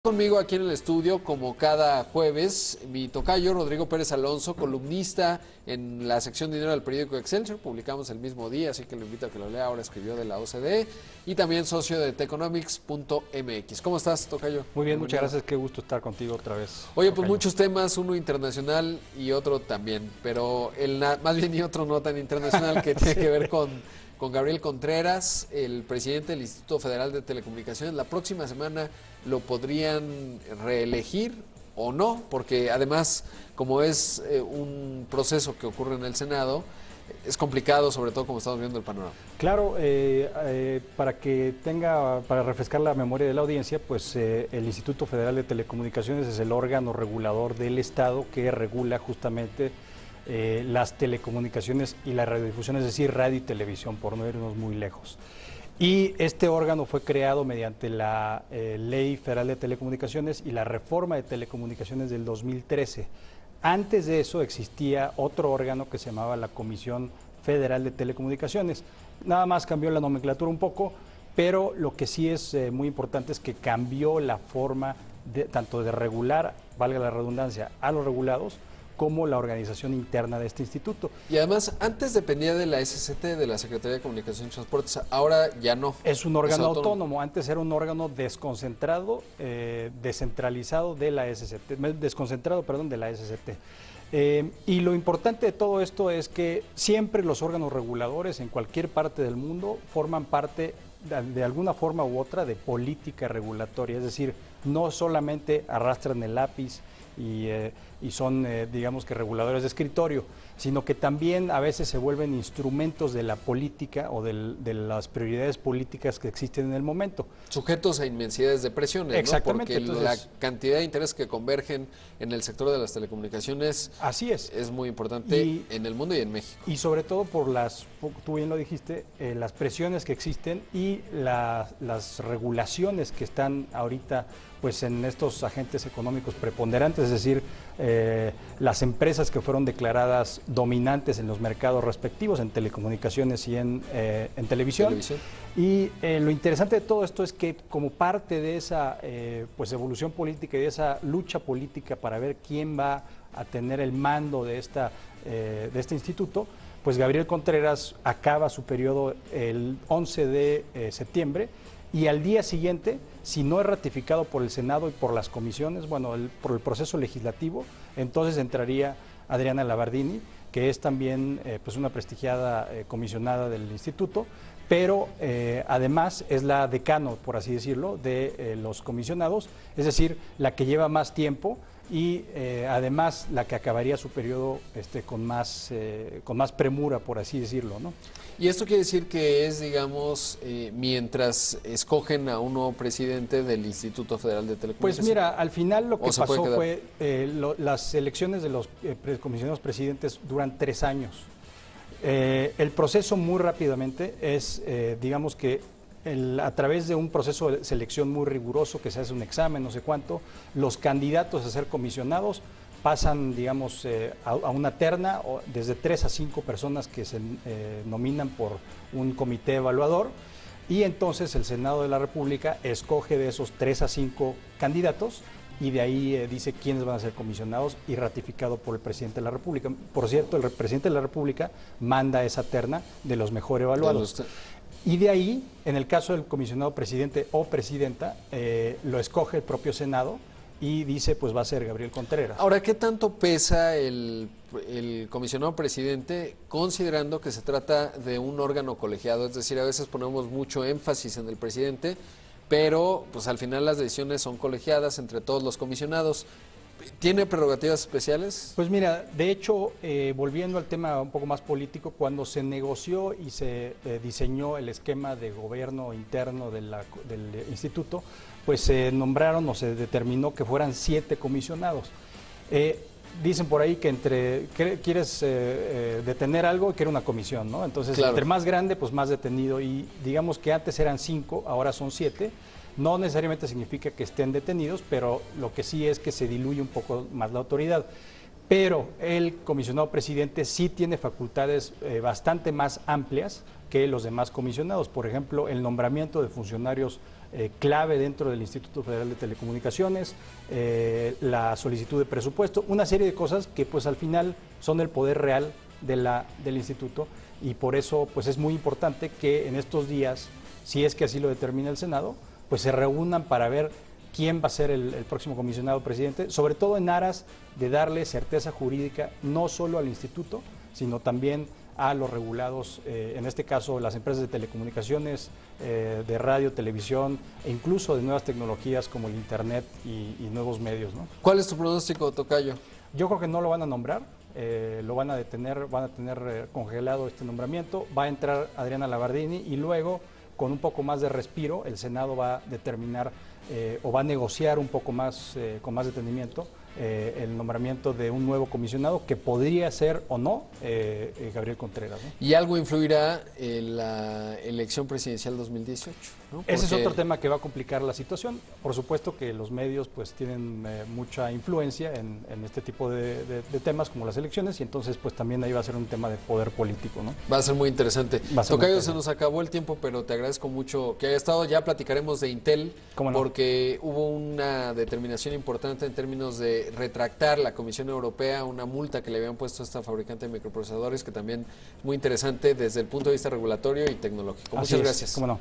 Conmigo aquí en el estudio, como cada jueves, mi tocayo Rodrigo Pérez Alonso, columnista en la sección de dinero del periódico Excelsior, publicamos el mismo día, así que lo invito a que lo lea, ahora escribió de la OCDE, y también socio de Teconomics.mx. ¿Cómo estás, tocayo? Muy bien, Bienvenido. muchas gracias, qué gusto estar contigo otra vez. Oye, pues tocayo. muchos temas, uno internacional y otro también, pero más bien y otro no tan internacional que tiene que ver con Gabriel Contreras, el presidente del Instituto Federal de Telecomunicaciones. La próxima semana lo podrían reelegir o no, porque además, como es un proceso que ocurre en el Senado, es complicado, sobre todo como estamos viendo el panorama. Claro, para refrescar la memoria de la audiencia, pues el Instituto Federal de Telecomunicaciones es el órgano regulador del Estado que regula justamente las telecomunicaciones y la radiodifusión, es decir, radio y televisión, por no irnos muy lejos. Y este órgano fue creado mediante la Ley Federal de Telecomunicaciones y la Reforma de Telecomunicaciones del 2013. Antes de eso existía otro órgano que se llamaba la Comisión Federal de Telecomunicaciones. Nada más cambió la nomenclatura un poco, pero lo que sí es muy importante es que cambió la forma tanto de regular, valga la redundancia, a los regulados, como la organización interna de este instituto. Y además, antes dependía de la SCT, de la Secretaría de Comunicaciones y Transportes, ahora ya no. Es un órgano autónomo, antes era un órgano desconcentrado, descentralizado de la SCT, de la SCT. Y lo importante de todo esto es que siempre los órganos reguladores en cualquier parte del mundo forman parte de alguna forma u otra de política regulatoria, es decir, no solamente arrastran el lápiz y son, digamos que, reguladores de escritorio, sino que también a veces se vuelven instrumentos de la política o de las prioridades políticas que existen en el momento. Sujetos a inmensidades de presiones, exactamente, ¿no? Porque la cantidad de intereses que convergen en el sector de las telecomunicaciones así es muy importante en el mundo y en México. Y sobre todo por tú bien lo dijiste, las presiones que existen y las regulaciones que están ahorita pues en estos agentes económicos preponderantes, es decir, las empresas que fueron declaradas dominantes en los mercados respectivos, en telecomunicaciones y en televisión. Y lo interesante de todo esto es que como parte de esa pues evolución política y de esa lucha política para ver quién va a tener el mando de este instituto, pues Gabriel Contreras acaba su periodo el 11 de septiembre y al día siguiente, si no es ratificado por el Senado y por las comisiones, bueno, por el proceso legislativo, entonces entraría Adriana Labardini, que es también pues una prestigiada comisionada del instituto, pero además es la decano, por así decirlo, de los comisionados, es decir, la que lleva más tiempo y además la que acabaría su periodo con más premura, por así decirlo, ¿no? Y esto quiere decir que es, digamos, mientras escogen a un nuevo presidente del Instituto Federal de Telecomunicaciones. Pues mira, al final lo que pasó fue las elecciones de los comisionados presidentes duran 3 años. El proceso muy rápidamente es, digamos que a través de un proceso de selección muy riguroso, que se hace un examen, no sé cuánto, los candidatos a ser comisionados pasan, digamos, a una terna, desde 3 a 5 personas que se nominan por un comité evaluador, y entonces el Senado de la República escoge de esos 3 a 5 candidatos y de ahí dice quiénes van a ser comisionados y ratificado por el presidente de la República. Por cierto, el presidente de la República manda esa terna de los mejor evaluados. Y de ahí, en el caso del comisionado presidente o presidenta, lo escoge el propio Senado y dice, pues va a ser Gabriel Contreras. Ahora, ¿qué tanto pesa el comisionado presidente, considerando que se trata de un órgano colegiado? Es decir, a veces ponemos mucho énfasis en el presidente, pero pues al final las decisiones son colegiadas entre todos los comisionados. ¿Tiene prerrogativas especiales? Pues mira, de hecho, volviendo al tema un poco más político, cuando se negoció y se diseñó el esquema de gobierno interno del instituto, pues se nombraron o se determinó que fueran 7 comisionados. Dicen por ahí que quieres detener algo, quiere una comisión, ¿no? Entonces, claro, entre más grande, pues más detenido. Y digamos que antes eran 5, ahora son 7. No necesariamente significa que estén detenidos, pero lo que sí es que se diluye un poco más la autoridad. Pero el comisionado presidente sí tiene facultades bastante más amplias que los demás comisionados. Por ejemplo, el nombramiento de funcionarios clave dentro del Instituto Federal de Telecomunicaciones, la solicitud de presupuesto, una serie de cosas que pues al final son el poder real del instituto, y por eso pues es muy importante que en estos días, si es que así lo determina el Senado, pues se reúnan para ver quién va a ser el próximo comisionado presidente, sobre todo en aras de darle certeza jurídica no solo al instituto, sino también a los regulados, en este caso las empresas de telecomunicaciones, de radio, televisión e incluso de nuevas tecnologías como el Internet y nuevos medios, ¿no? ¿Cuál es tu pronóstico, tocayo? Yo creo que no lo van a nombrar, lo van a detener, van a tener congelado este nombramiento, va a entrar Adriana Labardini y luego, con un poco más de respiro, el Senado va a determinar o va a negociar un poco más, con más detenimiento, el nombramiento de un nuevo comisionado que podría ser o no Gabriel Contreras, ¿no? ¿Y algo influirá en la elección presidencial 2018? ¿no? Ese es otro tema que va a complicar la situación. Por supuesto que los medios pues tienen mucha influencia en este tipo de temas como las elecciones, y entonces pues también ahí va a ser un tema de poder político, ¿no? Va a ser muy interesante. Va a ser muy Tocayo, interesante. se nos acabó el tiempo, pero te agradezco mucho que haya estado. Ya platicaremos de Intel, ¿Cómo no? porque hubo una determinación importante en términos de retractar la Comisión Europea una multa que le habían puesto a esta fabricante de microprocesadores, que también es muy interesante desde el punto de vista regulatorio y tecnológico. Así Muchas es, gracias. ¿cómo no?